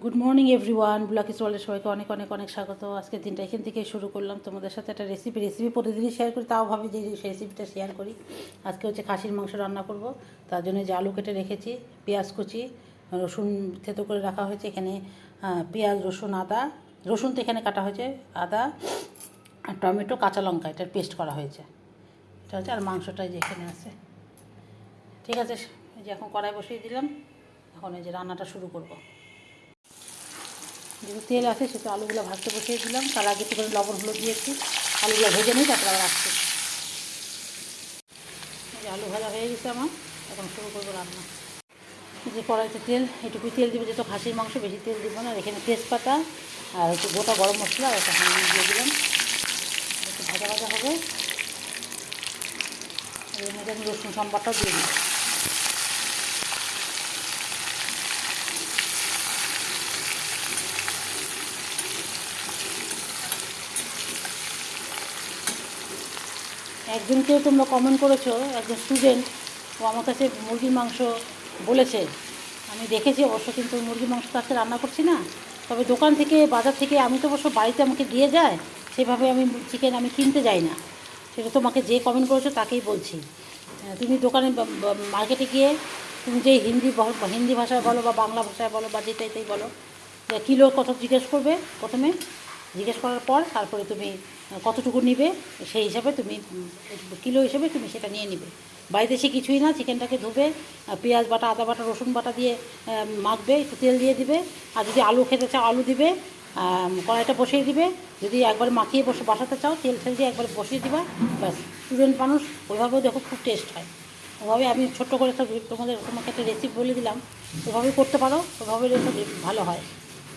Good morning everyone, ব্লকিস ওয়ার্ল্ডের সবাইকে অনেক অনেক অনেক স্বাগত। আজকের দিনটা এখান থেকে শুরু করলাম তোমাদের সাথে একটা রেসিপি প্রতিদিনই শেয়ার করি, তাও ভাবি যে রেসিপিটা শেয়ার করি। আজকে হচ্ছে খাসির মাংস রান্না করব। তার জন্য যে আলু কেটে রেখেছি, পেঁয়াজ কুচি, রসুন থেতো করে রাখা হয়েছে এখানে, পেঁয়াজ রসুন আদা, রসুন তো এখানে কাটা হয়েছে, আদা আর টমেটো কাঁচা লঙ্কা এটার পেস্ট করা হয়েছে, এটা হচ্ছে। আর মাংসটাই যে এখানে আছে। ঠিক আছে, এই যে এখন কড়াই বসিয়ে দিলাম। এখন এই যে রান্নাটা শুরু করব। যেহেতু তেল আছে সেটা আলুগুলো ভাজতে বসিয়ে দিলাম। তার আগে একটু করে লবণ হলুদ দিয়েছি, আলুগুলো ভেজে নিই, তারপর আবার আসছে। এই আলু ভাজা হয়ে গেছে আমার, এখন শুরু করবো রান্না। যে কড়াইতে তেল, এটুকুই তেল দিব, যেহেতু খাসির মাংস বেশি তেল দিব না। এখানে তেজপাতা আর একটু গোটা গরম মশলা একটা হাঁড়ি দিয়ে দিলাম, একটু ভাজা ভাজা হবে। এর মধ্যে আমি রসুন সম্বারটাও দিয়ে দিই। একজনকেও তোমরা কমেন্ট করেছো, একজন স্টুডেন্ট, ও আমার কাছে মুরগির মাংস বলেছে। আমি দেখেছি অবশ্য, কিন্তু মুরগির মাংস তো আজকে রান্না করছি না। তবে দোকান থেকে, বাজার থেকে, আমি তো অবশ্য বাড়িতে আমাকে দিয়ে যায়, সেভাবে আমি চিকেন আমি কিনতে যাই না। সেটা তোমাকে যে কমেন্ট করেছো তাকেই বলছি। তুমি দোকানে মার্কেটে গিয়ে তুমি যে হিন্দি ভাষায় বলো বা বাংলা ভাষায় বলো বা যেটাই বলো, কিলো কত জিজ্ঞেস করবে প্রথমে। জিজ্ঞেস করার পর তারপরে তুমি কতটুকু নিবে, সেই হিসাবে তুমি কিলো হিসেবে তুমি সেটা নিয়ে নিবে। বাড়িতে সে কিছুই না, চিকেনটাকে ধুবে, পেঁয়াজ বাটা, আদা বাটা, রসুন বাটা দিয়ে মাখবে, একটু তেল দিয়ে দিবে। আর যদি আলু খেতে চাও আলু দিবে, কড়াইটা বসিয়ে দিবে। যদি একবার মাখিয়ে বসাতে চাও, তেল দিয়ে একবার বসিয়ে দিবা, ব্যাস। স্টুডেন্ট মানুষ ওইভাবেও দেখো খুব টেস্ট হয়। ওভাবে আমি ছোট্ট করে তোমাকে একটা রেসিপি বলে দিলাম, ওভাবেই করতে পারো, ওভাবে ভালো হয়।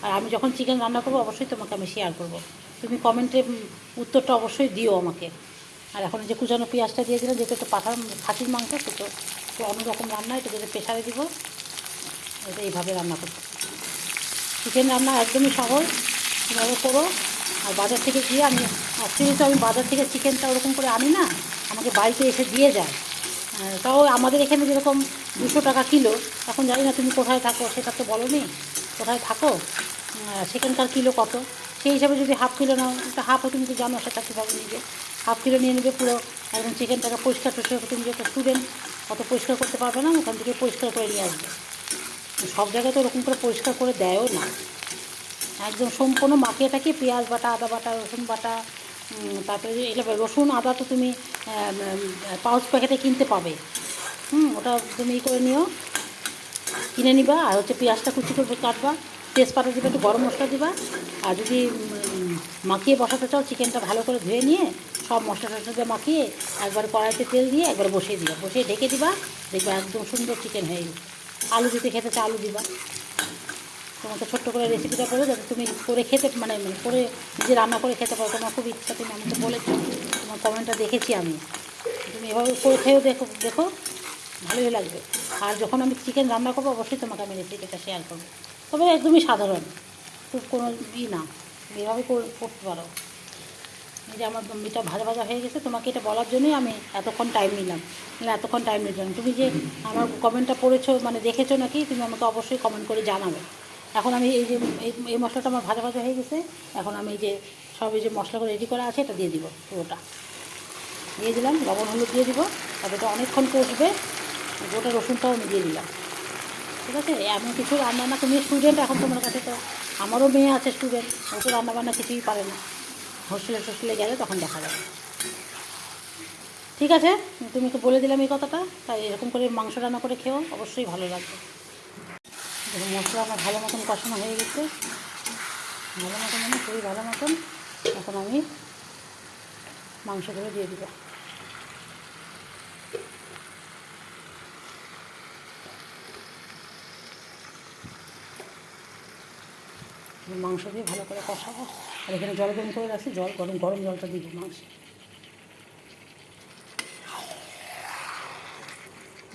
আর আমি যখন চিকেন রান্না করবো অবশ্যই তোমাকে আমি শেয়ার করব। তুমি কমেন্টে উত্তরটা অবশ্যই দিও আমাকে। আর এখন যে কুচানো পেঁয়াজটা দিয়ে দিলাম, যেহেতু একটু খাসির মাংস, সেটা একটু অন্যরকম রান্না, এটা যদি প্রেশারে দিব, এটা এইভাবে রান্না করতে। চিকেন রান্না একদমই সহজ, কীভাবে করো। আর বাজার থেকে গিয়ে আমি অ্যাকচুয়ালি তো আমি বাজার থেকে চিকেনটা ওরকম করে আনি না, আমাকে বাড়িতে এসে দিয়ে যায়। তাও আমাদের এখানে যেরকম 200 টাকা কিলো। এখন জানি না তুমি কোথায় থাকো, সেটা তো বলো নি কোথায় থাকো, সেখানকার কিলো কত। সেই হিসাবে যদি হাফ কিলো নাও, একটা হাফও তুমি তো জানো সেটা কীভাবে নিবে। হাফ কিলো নিয়ে নেবে, পুরো একদম চিকেনটাকে পরিষ্কার তুমি যেহেতু স্টুডেন্ট, অত পরিষ্কার করতে পারবে না, ওখান থেকে পরিষ্কার করে নিয়ে আসবে। সব জায়গায় তো ওরকম করে পরিষ্কার করে দেয়ও না। একদম সম্পূর্ণ মাখিয়েটাকে পেঁয়াজ বাটা, আদা বাটা, রসুন বাটা, তারপরে এটা রসুন আদা তো তুমি পাউচ প্যাকেটে কিনতে পাবে। ওটা তুমি করে নিও, কিনে নিবা। আর হচ্ছে পেঁয়াজটা কুচি করে কাটবা, তেজপাতা দিবা, একটু গরম মশলা দিবা। আর যদি মাখিয়ে বসাতে চাও, চিকেনটা ভালো করে ধুয়ে নিয়ে সব মশলা টশলা দিয়ে মাখিয়ে একবার কড়াইতে তেল দিয়ে একবার বসিয়ে দিবা, বসিয়ে ঢেকে দিবা, দেখবা একদম সুন্দর চিকেন হয়ে গেছে। আলু যদি খেতে চাও আলু দিবা। তোমাকে ছোট্ট করে রেসিপিটা বলে, যাতে তুমি করে খেতে করে নিজে রান্না করে খেতে পারো। তোমার খুব ইচ্ছা, তুমি আমাকে বলেছো, তোমার কমেন্টটা দেখেছি আমি। তুমি এভাবে করে খেয়েও দেখো, ভালোই লাগবে। আর যখন আমি চিকেন রান্না করবো অবশ্যই তোমাকে আমি রেসিপিটা শেয়ার করবো। তবে একদমই সাধারণ, খুব কোনো না, এভাবে করতে পারো। এই যে আমার এটা ভাজা ভাজা হয়ে গেছে, তোমাকে এটা বলার জন্যই আমি এতক্ষণ টাইম নিলাম। এতক্ষণ টাইম নিলাম, তুমি যে আমার কমেন্টটা পড়েছো, দেখেছো নাকি, তুমি আমাকে অবশ্যই কমেন্ট করে জানাবে। এখন আমি এই যে এই মশলাটা আমার ভাজা ভাজা হয়ে গেছে, এখন আমি এই যে সব এই যে মশলাগুলো রেডি করা আছে এটা দিয়ে দিব, পুরোটা দিয়ে দিলাম। লবণ হলুদ দিয়ে দিব, তবে এটা অনেকক্ষণ কষবে। গোটা রসুনটাও আমি দিয়ে দিলাম। ঠিক আছে, এমন কিছু রান্না, তুমি স্টুডেন্ট, এখন তোমার কাছে তো, আমারও মেয়ে আছে স্টুডেন্ট, ও তো রান্নাবান্না কিছুই পারে না। হোস্টেলে গেলে তখন দেখা যাবে। ঠিক আছে, তুমি তো বলে দিলাম এই কথাটা, তাই এরকম করে মাংস রান্না করে খেও, অবশ্যই ভালো লাগবে। দেখুন মশলা আমার ভালো মতন কষানো হয়ে গেছে, ভালো মতন খুবই ভালো মতন। এখন আমি মাংসগুলো দিয়ে দিব। মাংস দিয়ে ভালো করে কষাবো। আর এখানে জল গরম করে রাখছি, গরম জলটা দিব মাংস।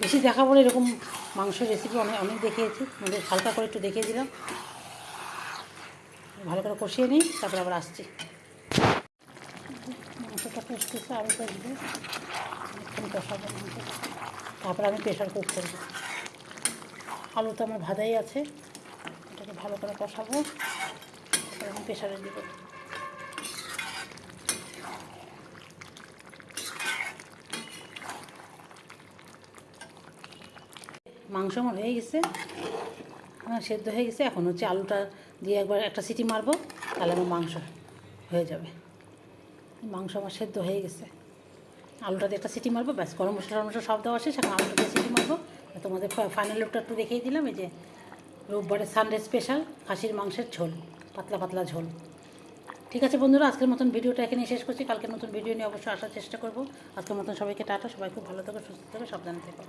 বেশি দেখাবো না, এরকম মাংসের রেসিপি অনেক দেখিয়েছি, হালকা করে একটু দেখিয়ে দিলাম। ভালো করে কষিয়ে নিই, তারপর আবার আসছি। মাংসটা কষতেছে, আরও কষবে, অনেকক্ষণ কষাবো মাংসটা, তারপর আমি প্রেশার কুক করবো। আলু তো আমার ভাজাই আছে, এটাকে ভালো করে কষাবো, আমি প্রেশারে দেবো। মাংস আমার হয়ে গেছে, হ্যাঁ সেদ্ধ হয়ে গেছে। এখন হচ্ছে আলুটা দিয়ে একবার একটা সিটি মারবো, তাহলে আমার মাংস হয়ে যাবে। মাংস আমার সেদ্ধ হয়ে গেছে, আলুটা দিয়ে একটা সিটি মারবো, ব্যাস। গরম মশলা সব দেওয়া আছে, সেখানে আলুটা দিয়ে সিটি মারবো। তোমাদের ফাইনাল লুকটা একটু দেখিয়ে দিলাম। এই যে রোববারের সানডে স্পেশাল খাসির মাংসের ঝোল, পাতলা পাতলা ঝোল। ঠিক আছে বন্ধুরা, আজকের মতন ভিডিওটা এখানে শেষ করছি। কালকে নতুন ভিডিও নিয়ে অবশ্যই আসার চেষ্টা করবো। আজকের মতন সবাইকে টাটা, সবাই খুব ভালো থেকো, সুস্থ থেকো, সাবধানে থেকো।